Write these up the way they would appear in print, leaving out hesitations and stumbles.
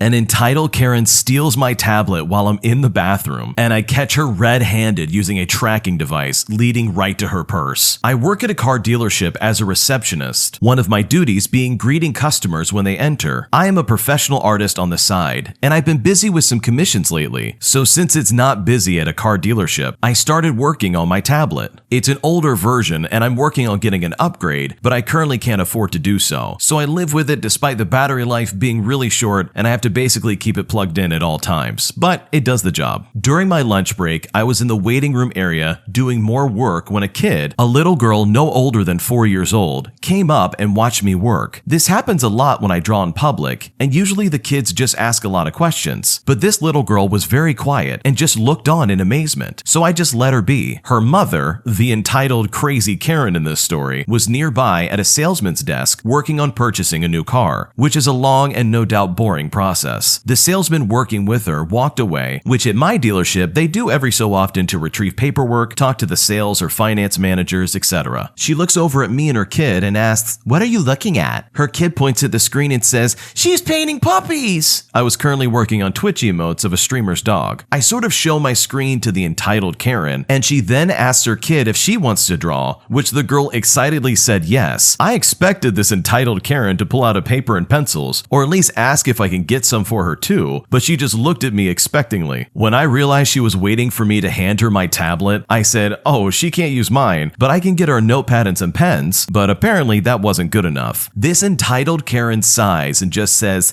An entitled Karen steals my tablet while I'm in the bathroom, and I catch her red-handed using a tracking device leading right to her purse. I work at a car dealership as a receptionist, one of my duties being greeting customers when they enter. I am a professional artist on the side, and I've been busy with some commissions lately, so since it's not busy at a car dealership, I started working on my tablet. It's an older version, and I'm working on getting an upgrade, but I currently can't afford to do so I live with it despite the battery life being really short, and I have to basically keep it plugged in at all times, but it does the job. During my lunch break, I was in the waiting room area doing more work when a little girl no older than 4 years old, came up and watched me work. This happens a lot when I draw in public, and usually the kids just ask a lot of questions, but this little girl was very quiet and just looked on in amazement, so I just let her be. Her mother, the entitled crazy Karen in this story, was nearby at a salesman's desk working on purchasing a new car, which is a long and no doubt boring process. The salesman working with her walked away, which at my dealership they do every so often to retrieve paperwork, talk to the sales or finance managers, etc. She looks over at me and her kid and asks, "What are you looking at?" Her kid points at the screen and says, "She's painting puppies!" I was currently working on Twitch emotes of a streamer's dog. I sort of show my screen to the entitled Karen, and she then asks her kid if she wants to draw, which the girl excitedly said yes. I expected this entitled Karen to pull out a paper and pencils, or at least ask if I can get some for her too, but she just looked at me expectingly. When I realized she was waiting for me to hand her my tablet, I said, "Oh, she can't use mine, but I can get her a notepad and some pens," but apparently that wasn't good enough. This entitled Karen sighs and just says,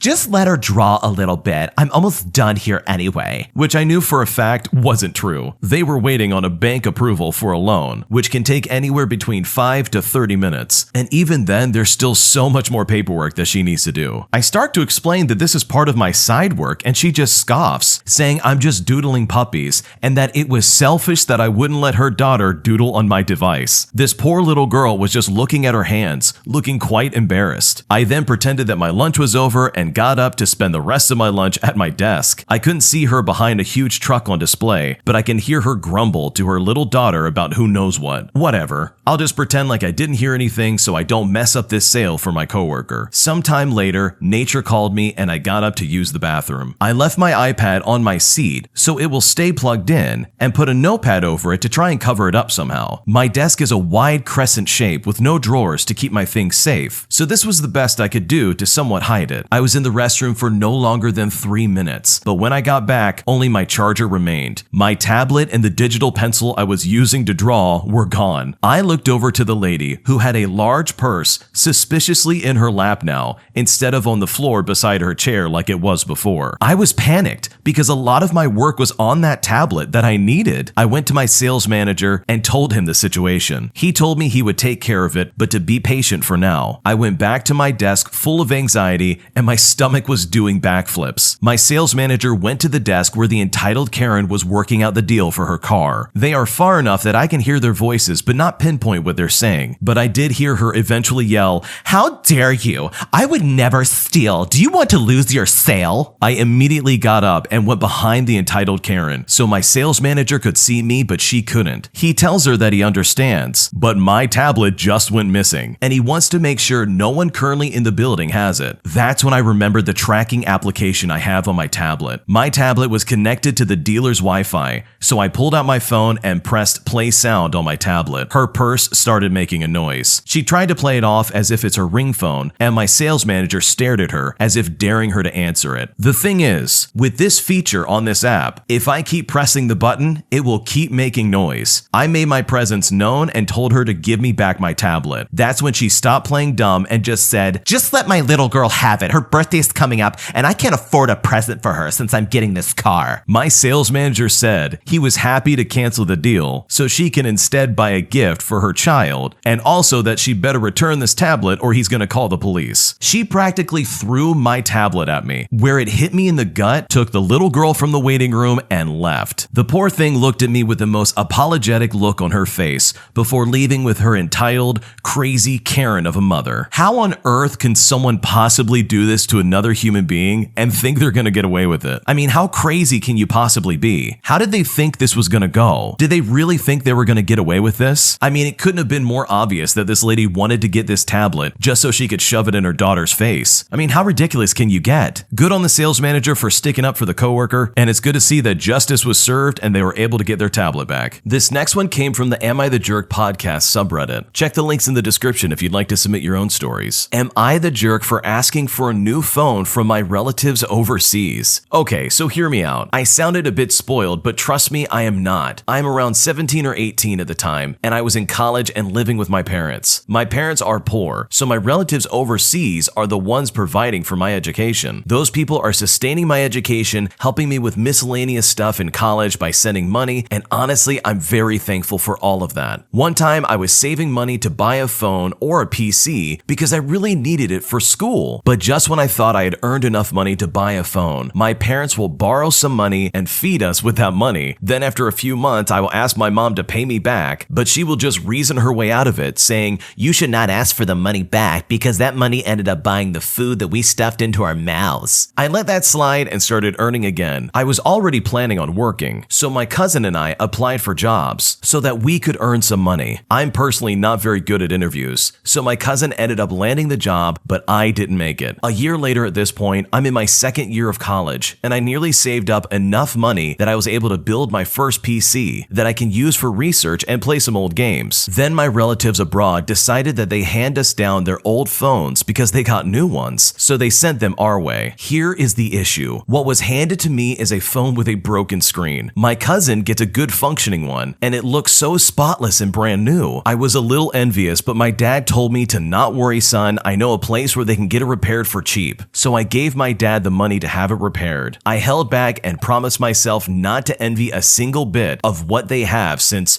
"Just let her draw a little bit. I'm almost done here anyway," which I knew for a fact wasn't true. They were waiting on a bank approval for a loan, which can take anywhere between 5 to 30 minutes, and even then there's still so much more paperwork that she needs to do. I start to explain that this is part of my side work, and she just scoffs, saying I'm just doodling puppies, and that it was selfish that I wouldn't let her daughter doodle on my device. This poor little girl was just looking at her hands, looking quite embarrassed. I then pretended that my lunch was over and got up to spend the rest of my lunch at my desk. I couldn't see her behind a huge truck on display, but I can hear her grumble to her little daughter about who knows what. Whatever. I'll just pretend like I didn't hear anything so I don't mess up this sale for my coworker. Sometime later, nature called me and I got up to use the bathroom. I left my iPad on my seat so it will stay plugged in and put a notepad over it to try and cover it up somehow. My desk is a wide crescent shape with no drawers to keep my things safe, so this was the best I could do to somewhat hide it. I was in the restroom for no longer than 3 minutes, but when I got back, only my charger remained. My tablet and the digital pencil I was using to draw were gone. I looked over to the lady who had a large purse suspiciously in her lap now, instead of on the floor beside her chair like it was before. I was panicked because a lot of my work was on that tablet that I needed. I went to my sales manager and told him the situation. He told me he would take care of it, but to be patient for now. I went back to my desk full of anxiety and my stomach was doing backflips. My sales manager went to the desk where the entitled Karen was working out the deal for her car. They are far enough that I can hear their voices but not pinpoint what they're saying. But I did hear her eventually yell, "How dare you? I would never steal. Do you want to lose your sale?" I immediately got up and went behind the entitled Karen so my sales manager could see me but she couldn't. He tells her that he understands, but my tablet just went missing and he wants to make sure no one currently in the building has it. That's when I remembered the tracking application I have on my tablet. My tablet was connected to the dealer's Wi-Fi, so I pulled out my phone and pressed play sound on my tablet. Her purse started making a noise. She tried to play it off as if it's her ring phone, and my sales manager stared at her as if daring her to answer it. The thing is, with this feature on this app, if I keep pressing the button, it will keep making noise. I made my presence known and told her to give me back my tablet. That's when she stopped playing dumb and just said, "Just let my little girl have it. Her birthday's coming up and I can't afford a present for her since I'm getting this car." My sales manager said he was happy to cancel the deal so she can instead buy a gift for her child, and also that she better return this tablet or he's gonna call the police. She practically threw my tablet at me. Where it hit me in the gut took the little girl from the waiting room and left. The poor thing looked at me with the most apologetic look on her face before leaving with her entitled, crazy Karen of a mother. How on earth can someone possibly do this to another human being and think they're gonna get away with it? I mean, how crazy can you possibly be? How did they think this was gonna go? Did they really think they were gonna get away with this? I mean, it couldn't have been more obvious that this lady wanted to get this tablet just so she could shove it in her daughter's face. I mean, how ridiculous can you get? Good on the sales manager for sticking up for the coworker, and it's good to see that justice was served and they were able to get their tablet back. This next one came from the Am I the Jerk podcast subreddit. Check the links in the description if you'd like to submit your own stories. Am I the jerk for asking for a new phone from my relatives overseas? Okay, so hear me out. I sounded a bit spoiled, but trust me, I am not. I'm around 17 or 18 at the time, and I was in college and living with my parents. My parents are poor, so my relatives overseas are the ones providing for my education. Those people are sustaining my education, helping me with miscellaneous stuff in college by sending money, and honestly, I'm very thankful for all of that. One time, I was saving money to buy a phone or a PC because I really needed it for school. But just when I thought I had earned enough money to buy a phone, my parents will borrow some money and feed us with that money. Then after a few months, I will ask my mom to pay me back, but she will just reason her way out of it, saying, "You should not ask for the money back because that money ended up buying the food that we stuffed into our mouths." I let that slide and started earning again. I was already planning on working, so my cousin and I applied for jobs so that we could earn some money. I'm personally not very good at interviews, so my cousin ended up landing the job, but I didn't make it. A year later at this point, I'm in my second year of college, and I nearly saved up enough money that I was able to build my first PC that I can use for research and play some old games. Then my relatives abroad decided that they hand us down their old phones because they got new ones, so they sent them our way. Here is the issue. What was handed to me is a phone with a broken screen. My cousin gets a good functioning one, and it looks so spotless and brand new. I was a little envious, but my dad told me to not worry, son. I know a place where they can get it repaired for cheap. So I gave my dad the money to have it repaired. I held back and promised myself not to envy a single bit of what they have since,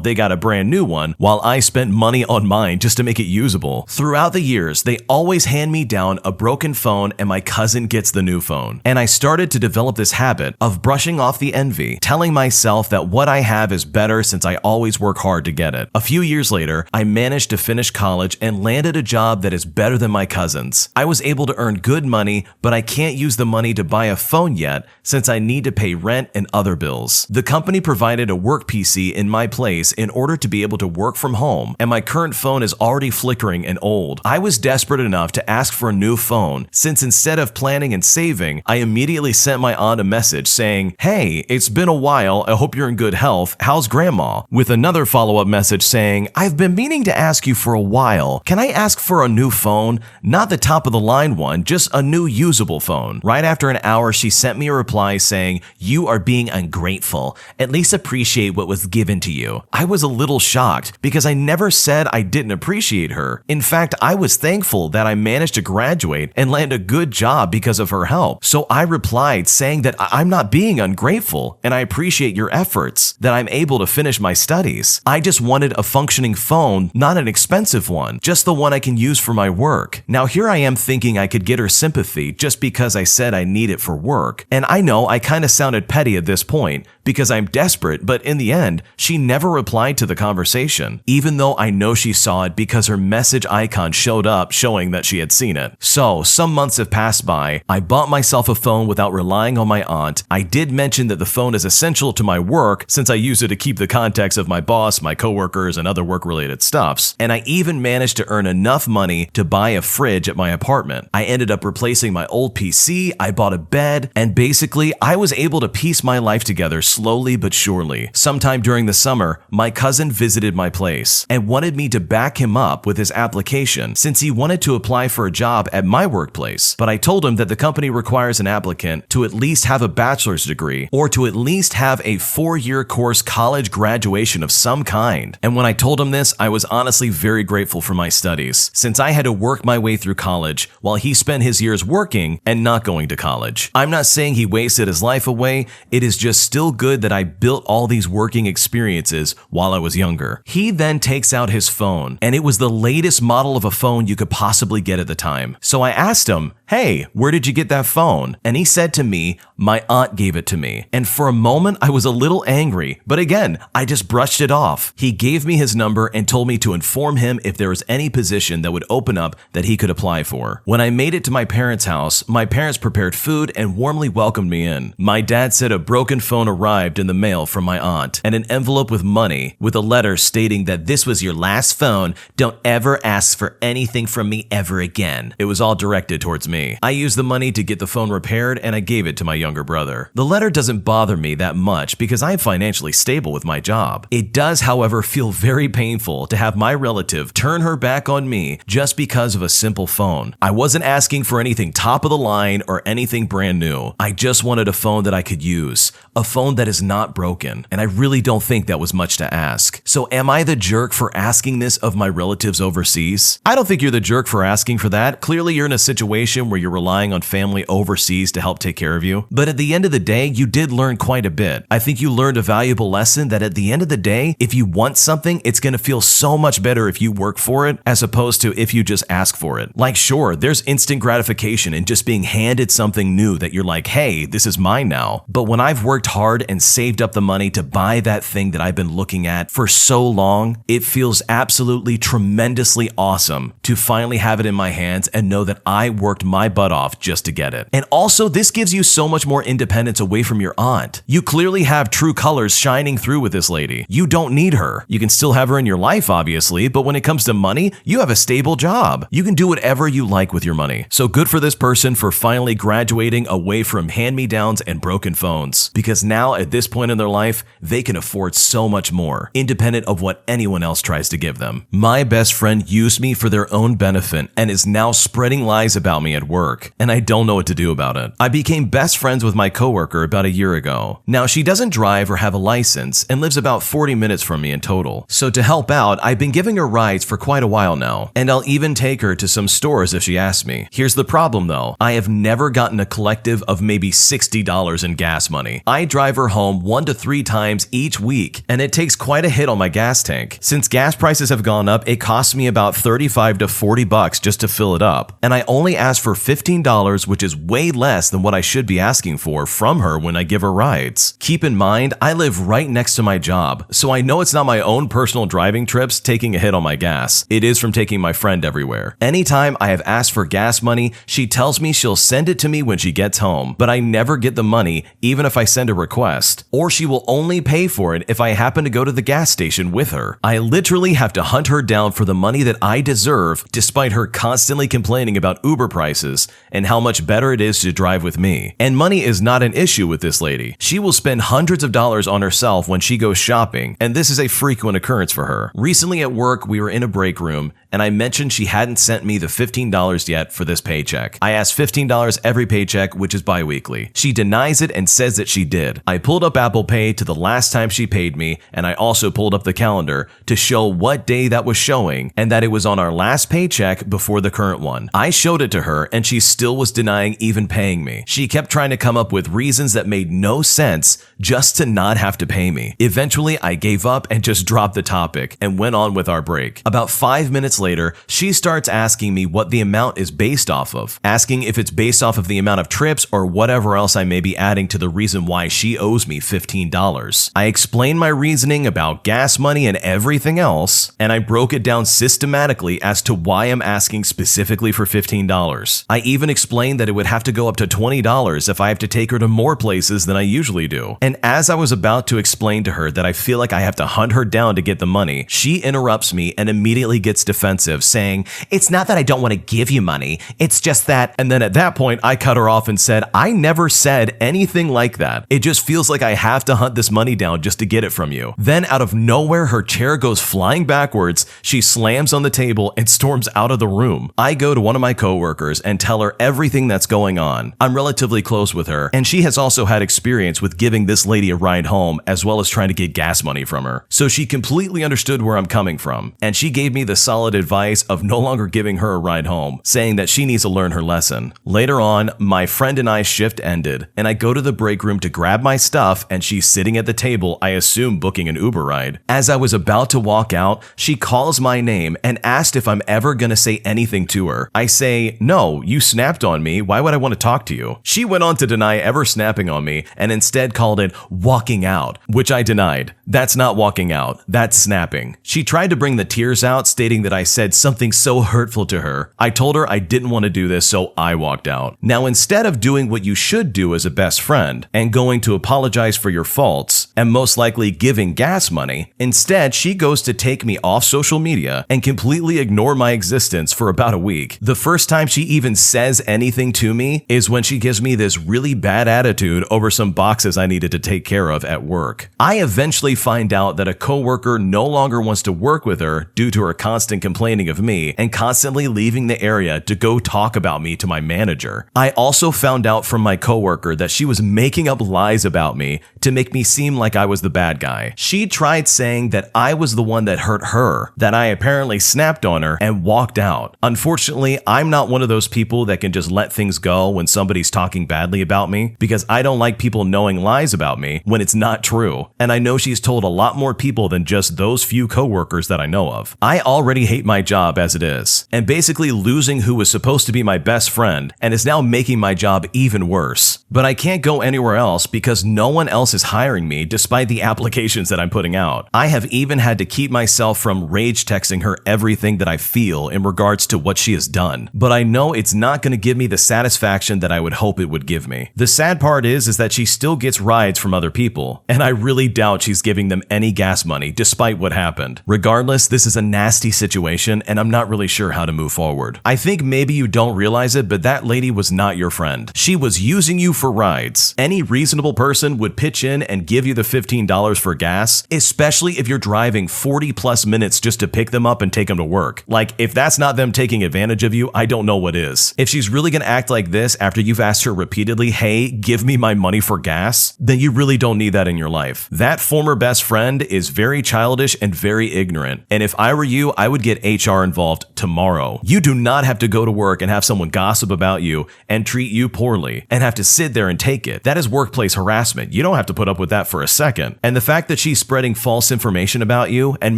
they got a brand new one while I spent money on mine just to make it usable. Throughout the years, they always hand me down a broken phone and my cousin gets the new phone. And I started to develop this habit of brushing off the envy, telling myself that what I have is better since I always work hard to get it. A few years later, I managed to finish college and landed a job that is better than my cousin's. I was able to earn good money, but I can't use the money to buy a phone yet since I need to pay rent and other bills. The company provided a work PC in my place in order to be able to work from home, and my current phone is already flickering and old. I was desperate enough to ask for a new phone since instead of planning and saving, I immediately sent my aunt a message saying, "Hey, it's been a while. I hope you're in good health. How's grandma?" With another follow-up message saying, "I've been meaning to ask you for a while. Can I ask for a new phone? Not the top of the line one, just a new usable phone." Right after an hour, she sent me a reply saying, "You are being ungrateful. At least appreciate what was given to you." I was a little shocked because I never said I didn't appreciate her. In fact, I was thankful that I managed to graduate and land a good job because of her help. So I replied saying that I'm not being ungrateful and I appreciate your efforts, that I'm able to finish my studies. I just wanted a functioning phone, not an expensive one, just the one I can use for my work. Now here I am thinking I could get her sympathy just because I said I need it for work. And I know I kind of sounded petty at this point because I'm desperate, but in the end, she never replied to the conversation, even though I know she saw it because her message icon showed up showing that she had seen it. So some months have passed by. I bought myself a phone without relying on my aunt. I did mention that the phone is essential to my work since I use it to keep the contacts of my boss, my coworkers, and other work-related stuffs. And I even managed to earn enough money to buy a fridge at my apartment. I ended up replacing my old PC, I bought a bed, and basically I was able to piece my life together slowly but surely. Sometime during the summer, my cousin visited my place and wanted me to back him up with his application since he wanted to apply for a job at my workplace. But I told him that the company requires an applicant to at least have a bachelor's degree or to at least have a 4-year course college graduation of some kind. And when I told him this, I was honestly very grateful for my studies since I had to work my way through college while he spent his years working and not going to college. I'm not saying he wasted his life away. It is just still good that I built all these working experiences while I was younger. He then takes out his phone, and it was the latest model of a phone you could possibly get at the time. So I asked him, "Hey, where did you get that phone?" And he said to me, "My aunt gave it to me." And for a moment, I was a little angry, but again, I just brushed it off. He gave me his number and told me to inform him if there was any position that would open up that he could apply for. When I made it to my parents' house, my parents prepared food and warmly welcomed me in. My dad said a broken phone arrived in the mail from my aunt and an envelope with money with a letter stating that this was your last phone. Don't ever ask for anything from me ever again. It was all directed towards me. I used the money to get the phone repaired and I gave it to my younger brother. The letter doesn't bother me that much because I am financially stable with my job. It does, however, feel very painful to have my relative turn her back on me just because of a simple phone. I wasn't asking for anything top of the line or anything brand new. I just wanted a phone that I could use, a phone that is not broken, and I really don't think that was much to ask. So am I the jerk for asking this of my relatives overseas? I don't think you're the jerk for asking for that. Clearly you're in a situation where you're relying on family overseas to help take care of you. But at the end of the day, you did learn quite a bit. I think you learned a valuable lesson that at the end of the day, if you want something, it's going to feel so much better if you work for it as opposed to if you just ask for it. Like sure, there's instant gratification in just being handed something new that you're like, hey, this is mine now. But when I've worked hard and saved up the money to buy that thing that I've been looking at for so long, it feels absolutely tremendously awesome to finally have it in my hands and know that I worked my butt off just to get it. And also, this gives you so much more independence away from your aunt. You clearly have true colors shining through with this lady. You don't need her. You can still have her in your life, obviously, but when it comes to money, you have a stable job. You can do whatever you like with your money. So good for this person for finally graduating away from hand-me-downs and broken phones. Because now at this point in their life, they can afford so much more, independent of what anyone else tries to give them. My best friend used me for their own benefit and is now spreading lies about me at work, and I don't know what to do about it. I became best friends with my coworker about a year ago. Now, she doesn't drive or have a license and lives about 40 minutes from me in total. So to help out, I've been giving her rides for quite a while now, and I'll even take her to some stores if she asks me. Here's the problem though. I have never gotten a collective of maybe $60 in gas money. I drive her home 1 to 3 times each week, and it takes quite a hit on my gas tank. Since gas prices have gone up, it costs me about $35 to $40 just to fill it up, and I only ask for $15, which is way less than what I should be asking for from her when I give her rides. Keep in mind, I live right next to my job, so I know it's not my own personal driving trips taking a hit on my gas. It is from taking my friend everywhere. Anytime I have asked for gas money, she tells me she'll send it to me when she gets home, but I never get the money even if I send a request, or she will only pay for it if I happen to go to the gas station with her. I literally have to hunt her down for the money that I deserve, despite her constantly complaining about Uber prices and how much better it is to drive with me. And money is not an issue with this lady. She will spend hundreds of dollars on herself when she goes shopping, and this is a frequent occurrence for her. Recently at work, we were in a break room, and I mentioned she hadn't sent me the $15 yet for this paycheck. I asked $15 every paycheck, which is bi-weekly. She denies it and says that she did. I pulled up Apple Pay to the last time she paid me, and I also pulled up the calendar to show what day that was showing and that it was on our last paycheck before the current one. I showed it to her, and she still was denying even paying me. She kept trying to come up with reasons that made no sense just to not have to pay me. Eventually, I gave up and just dropped the topic and went on with our break. About 5 minutes later, she starts asking me what the amount is based off of, asking if it's based off of the amount of trips or whatever else I may be adding to the reason why she owes me $15. I explained my reasoning about gas money and everything else, and I broke it down systematically as to why I'm asking specifically for $15. I even explained that it would have to go up to $20 if I have to take her to more places than I usually do. And as I was about to explain to her that I feel like I have to hunt her down to get the money, she interrupts me and immediately gets defensive, saying, "It's not that I don't want to give you money, it's just that..." And then at that point, I cut her off and said, "I never said anything like that. It just feels like I have to hunt this money down just to get it from you." Then out of nowhere, her chair goes flying backwards, she slams on the table and storms out of the room. I go to one of my coworkers and tell her everything that's going on. I'm relatively close with her, and she has also had experience with giving this lady a ride home as well as trying to get gas money from her. So she completely understood where I'm coming from, and she gave me the solid advice of no longer giving her a ride home, saying that she needs to learn her lesson. Later on, my friend and I's shift ended, and I go to the break room to grab my stuff, and she's sitting at the table, I assume booking an Uber ride. As I was about to walk out, she calls my name and asked if I'm ever gonna say anything to her. I say, "No, "Oh, you snapped on me. Why would I want to talk to you?" She went on to deny ever snapping on me and instead called it walking out, which I denied. That's not walking out. That's snapping. She tried to bring the tears out, stating that I said something so hurtful to her. I told her I didn't want to do this, so I walked out. Now, instead of doing what you should do as a best friend and going to apologize for your faults and most likely giving gas money, instead she goes to take me off social media and completely ignore my existence for about a week. The first time she even says anything to me is when she gives me this really bad attitude over some boxes I needed to take care of at work. I eventually find out that a coworker no longer wants to work with her due to her constant complaining of me and constantly leaving the area to go talk about me to my manager. I also found out from my coworker that she was making up lies about me to make me seem like I was the bad guy. She tried saying that I was the one that hurt her, that I apparently snapped on her and walked out. Unfortunately, I'm not one of those people that can just let things go when somebody's talking badly about me, because I don't like people knowing lies about me when it's not true. And I know she's told a lot more people than just those few coworkers that I know of. I already hate my job as it is, and basically losing who was supposed to be my best friend and is now making my job even worse. But I can't go anywhere else because no one else is hiring me despite the applications that I'm putting out. I have even had to keep myself from rage texting her everything that I feel in regards to what she has done. But I know it's not going to give me the satisfaction that I would hope it would give me. The sad part is that she still gets rides from other people, and I really doubt she's giving them any gas money despite what happened. Regardless, this is a nasty situation and I'm not really sure how to move forward. I think maybe you don't realize it, but that lady was not your friend. She was using you for rides. Any reasonable person would pitch in and give you the $15 for gas, especially if you're driving 40 plus minutes just to pick them up and take them to work. Like, if that's not them taking advantage of you, I don't know what is. If she's really gonna act like this after you've asked her repeatedly, "Hey, give me my money for gas," then you really don't need that in your life. That former best friend is very childish and very ignorant. And if I were you, I would get HR involved tomorrow. You do not have to go to work and have someone gossip about you and treat you poorly and have to sit there and take it. That is workplace harassment. You don't have to put up with that for a second. And the fact that she's spreading false information about you and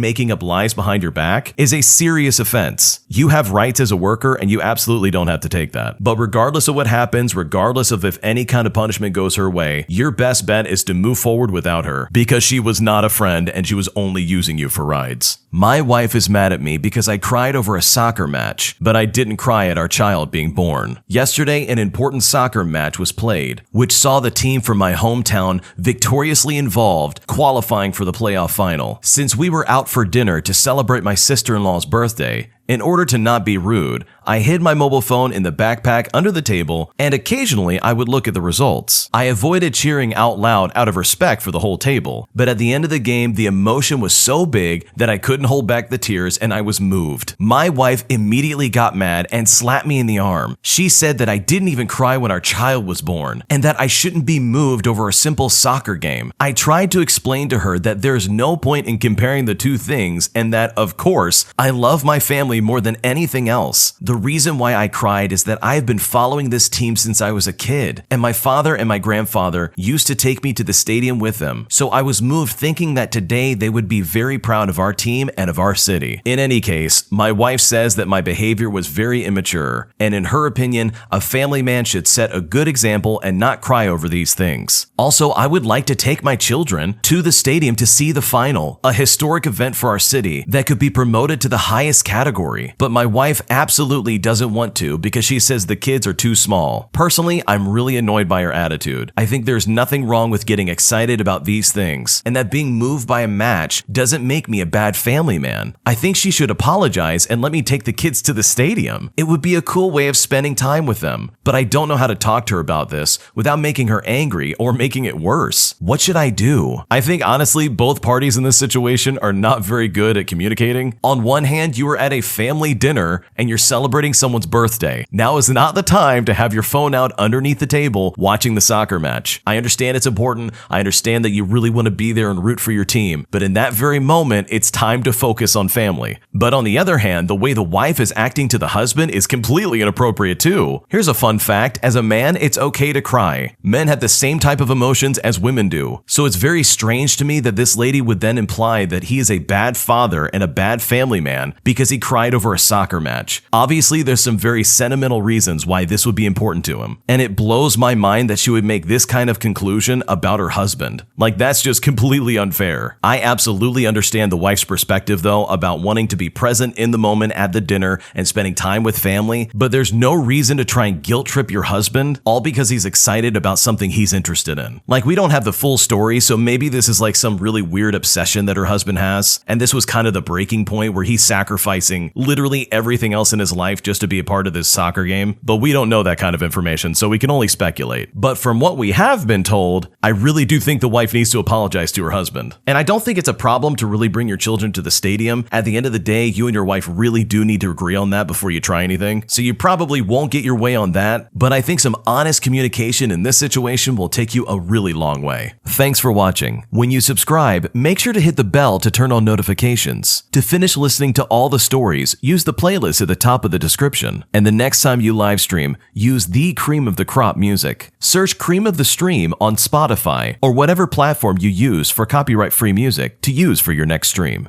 making up lies behind your back is a serious offense. You have rights as a worker and you absolutely don't have to take that. But regardless of what happens, regardless of if any kind of punishment goes her way, your best bet is to move forward without her because she was not a friend and she was only using you for rides. My wife is mad at me because I cried over a soccer match, but I didn't cry at our child being born. Yesterday, an important soccer match was played, which saw the team from my hometown victoriously involved, qualifying for the playoff final. Since we were out for dinner to celebrate my sister-in-law's birthday, in order to not be rude, I hid my mobile phone in the backpack under the table, and occasionally I would look at the results. I avoided cheering out loud out of respect for the whole table, but at the end of the game, the emotion was so big that I couldn't hold back the tears and I was moved. My wife immediately got mad and slapped me in the arm. She said that I didn't even cry when our child was born, and that I shouldn't be moved over a simple soccer game. I tried to explain to her that there's no point in comparing the two things, and that, of course, I love my family more than anything else. The reason why I cried is that I have been following this team since I was a kid, and my father and my grandfather used to take me to the stadium with them, so I was moved thinking that today they would be very proud of our team and of our city. In any case, my wife says that my behavior was very immature, and in her opinion, a family man should set a good example and not cry over these things. Also, I would like to take my children to the stadium to see the final, a historic event for our city that could be promoted to the highest category. But my wife absolutely doesn't want to because she says the kids are too small. Personally, I'm really annoyed by her attitude. I think there's nothing wrong with getting excited about these things, and that being moved by a match doesn't make me a bad family man. I think she should apologize and let me take the kids to the stadium. It would be a cool way of spending time with them, but I don't know how to talk to her about this without making her angry or making it worse. What should I do? I think honestly, both parties in this situation are not very good at communicating. On one hand, you are at a family dinner and you're celebrating someone's birthday. Now is not the time to have your phone out underneath the table watching the soccer match. I understand it's important. I understand that you really want to be there and root for your team, but in that very moment, it's time to focus on family. But on the other hand, the way the wife is acting to the husband is completely inappropriate too. Here's a fun fact. As a man, it's okay to cry. Men have the same type of emotions as women do. So it's very strange to me that this lady would then imply that he is a bad father and a bad family man because he cries fight over a soccer match. Obviously, there's some very sentimental reasons why this would be important to him. And it blows my mind that she would make this kind of conclusion about her husband. Like, that's just completely unfair. I absolutely understand the wife's perspective, though, about wanting to be present in the moment at the dinner and spending time with family, but there's no reason to try and guilt trip your husband, all because he's excited about something he's interested in. Like, we don't have the full story, so maybe this is like some really weird obsession that her husband has, and this was kind of the breaking point where he's sacrificing literally everything else in his life just to be a part of this soccer game, but we don't know that kind of information, so we can only speculate. But from what we have been told, I really do think the wife needs to apologize to her husband. And I don't think it's a problem to really bring your children to the stadium. At the end of the day, you and your wife really do need to agree on that before you try anything, so you probably won't get your way on that, but I think some honest communication in this situation will take you a really long way. Thanks for watching. When you subscribe, make sure to hit the bell to turn on notifications. To finish listening to all the stories, use the playlist at the top of the description. And the next time you live stream, use the Cream of the Crop music. Search Cream of the Stream on Spotify or whatever platform you use for copyright-free music to use for your next stream.